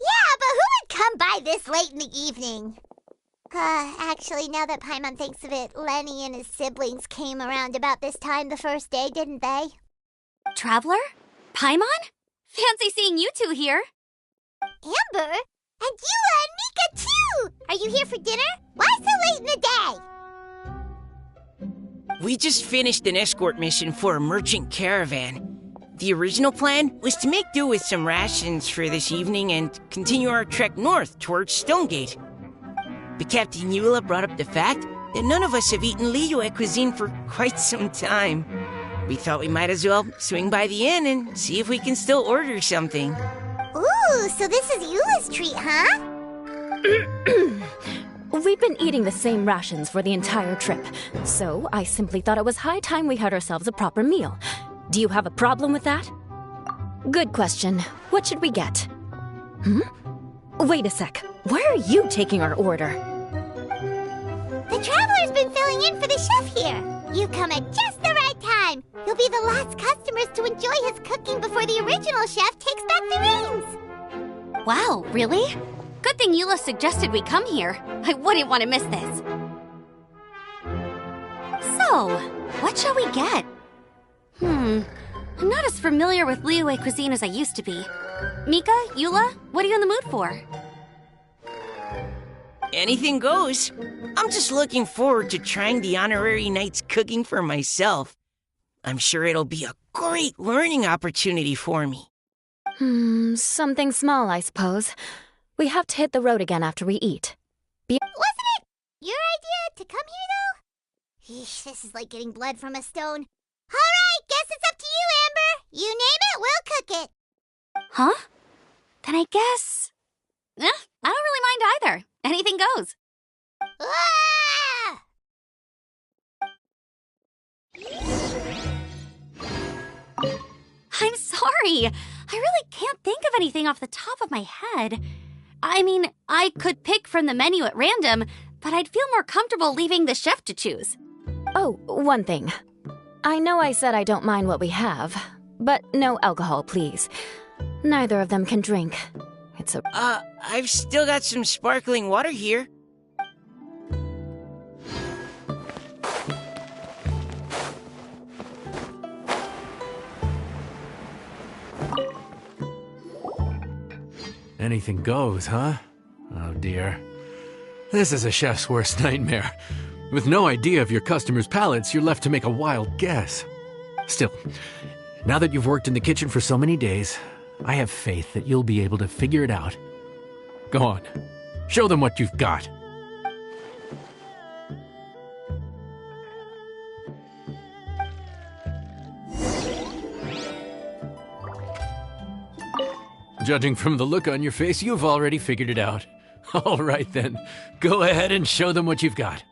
Yeah, but who would come by this late in the evening? Actually, now that Paimon thinks of it, Lenny and his siblings came around about this time the first day, didn't they?
Traveler? Paimon? Fancy seeing you two here.
Amber? And Eula and Mika, too! Are you here for dinner? Why so late in the day?
We just finished an escort mission for a merchant caravan. The original plan was to make do with some rations for this evening and continue our trek north towards Stonegate. But Captain Eula brought up the fact that none of us have eaten Liyue cuisine for quite some time. We thought we might as well swing by the inn and see if we can still order something.
Ooh, so this is Eula's treat, huh?
We've been eating the same rations for the entire trip, so I simply thought it was high time we had ourselves a proper meal. Do you have a problem with that? Good question. What should we get? Wait a sec. Where are you taking our order?
The Traveler's been filling in for the chef here. You come at just the right time. You'll be the last customers to enjoy his cooking before the original chef takes back the reins.
Wow, really? Good thing Eula suggested we come here. I wouldn't want to miss this. So, what shall we get? I'm not as familiar with Liyue cuisine as I used to be. Mika, Eula, what are you in the mood for?
Anything goes. I'm just looking forward to trying the honorary knight's cooking for myself. I'm sure it'll be a great learning opportunity for me.
Something small, I suppose. We have to hit the road again after we eat.
Wasn't it your idea to come here, though? Eesh, this is like getting blood from a stone. All right, guess it's up to you, Amber. You name it, we'll cook it.
Huh? Then I guess... I don't really mind either. Anything goes.
Ah!
I'm sorry. I really can't think of anything off the top of my head. I mean, I could pick from the menu at random, but I'd feel more comfortable leaving the chef to choose.
Oh, one thing. I know I said I don't mind what we have, but no alcohol, please. Neither of them can drink. It's a...
I've still got some sparkling water here.
Anything goes, huh? Oh dear. This is a chef's worst nightmare. With no idea of your customers' palates, you're left to make a wild guess. Still, now that you've worked in the kitchen for so many days, I have faith that you'll be able to figure it out. Go on. Show them what you've got. Judging from the look on your face, you've already figured it out. All right then, go ahead and show them what you've got.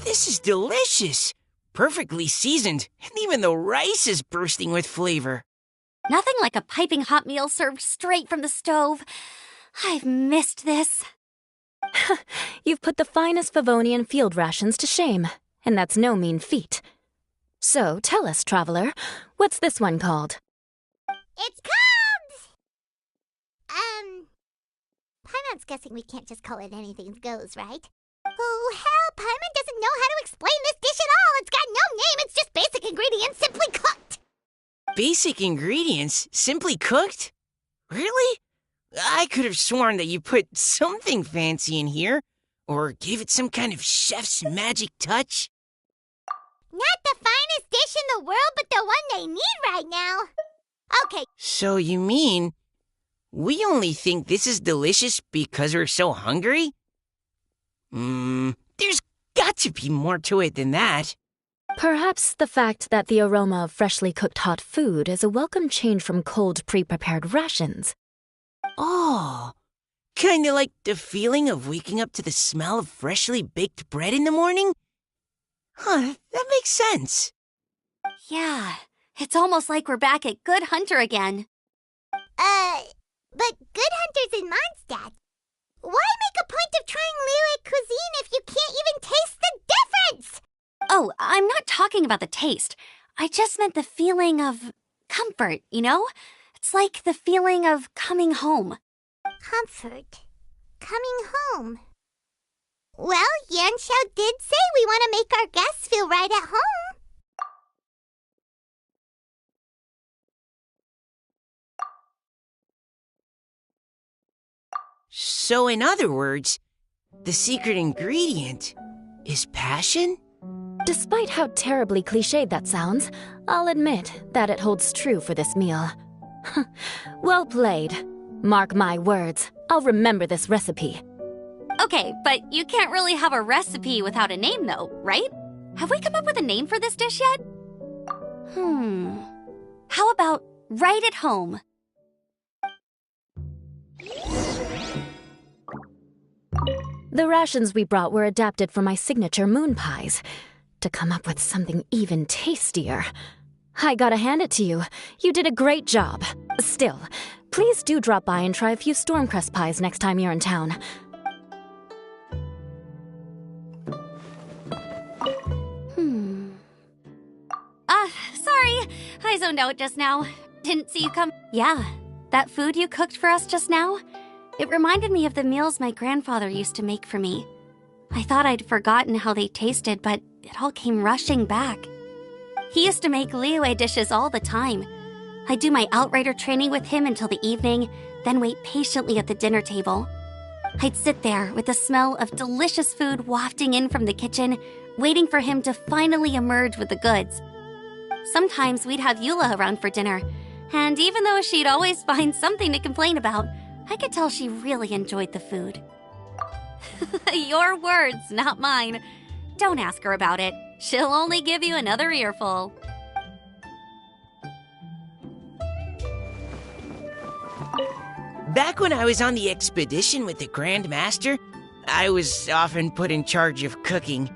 This is delicious. Perfectly seasoned, and even the rice is bursting with flavor.
Nothing like a piping hot meal served straight from the stove. I've missed this.
You've put the finest Favonian field rations to shame, and that's no mean feat. So tell us, traveler, what's this one called?
It's called... Paimon's guessing we can't just call it anything goes, right? Oh, hell, Paimon doesn't know how to explain this dish at all. It's got no name, it's just basic ingredients simply cooked.
Basic ingredients? Simply cooked? Really? I could have sworn that you put something fancy in here, or gave it some kind of chef's magic touch.
Not the finest dish in the world, but the one they need right now. Okay.
So you mean we only think this is delicious because we're so hungry? There's got to be more to it than that.
Perhaps the fact that the aroma of freshly cooked hot food is a welcome change from cold, pre-prepared rations.
Oh, kinda like the feeling of waking up to the smell of freshly baked bread in the morning? Huh, that makes sense.
Yeah, it's almost like we're back at Good Hunter again.
But Good Hunter's in Mondstadt. Why make a point of trying Liyue cuisine if you can't even taste the difference?
Oh, I'm not talking about the taste. I just meant the feeling of comfort, you know? It's like the feeling of coming home.
Comfort. Coming home. Well, Yanxiao did say we want to make our guests feel right at home.
So in other words, the secret ingredient is passion?
Despite how terribly cliched that sounds, I'll admit that it holds true for this meal. Well played. Mark my words, I'll remember this recipe.
Okay, but you can't really have a recipe without a name, though, right? Have we come up with a name for this dish yet? How about right at home?
The rations we brought were adapted for my signature moon pies. To come up with something even tastier, I gotta hand it to you. You did a great job. Still, please do drop by and try a few Stormcrest pies next time you're in town.
Sorry. I zoned out just now. Didn't see you come. Yeah, that food you cooked for us just now, it reminded me of the meals my grandfather used to make for me. I thought I'd forgotten how they tasted, but it all came rushing back. He used to make Liyue dishes all the time. I'd do my outrider training with him until the evening, then wait patiently at the dinner table. I'd sit there with the smell of delicious food wafting in from the kitchen, waiting for him to finally emerge with the goods. Sometimes we'd have Eula around for dinner, and even though she'd always find something to complain about, I could tell she really enjoyed the food. Your words, not mine. Don't ask her about it. She'll only give you another earful.
Back when I was on the expedition with the Grand Master, I was often put in charge of cooking.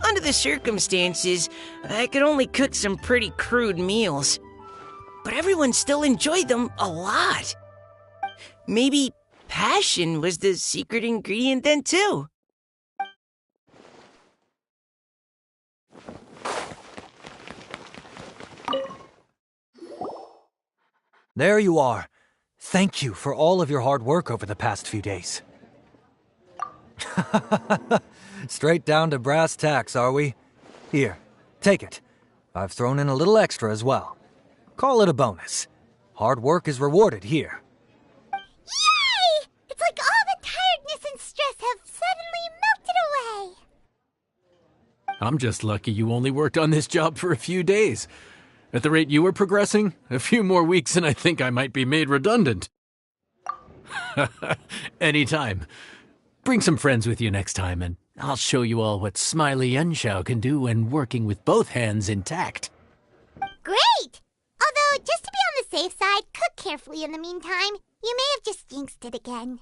Under the circumstances, I could only cook some pretty crude meals. But everyone still enjoyed them a lot. Maybe passion was the secret ingredient then, too.
There you are. Thank you for all of your hard work over the past few days. Straight down to brass tacks, are we? Here, take it. I've thrown in a little extra as well. Call it a bonus. Hard work is rewarded here.
Yay! It's like all the tiredness and stress have suddenly melted away.
I'm just lucky you only worked on this job for a few days. At the rate you were progressing, a few more weeks and I think I might be made redundant. Anytime. Bring some friends with you next time, and I'll show you all what Smiley Yanxiao can do when working with both hands intact.
Great! Although, just to be on the safe side, cook carefully in the meantime. You may have just jinxed it again.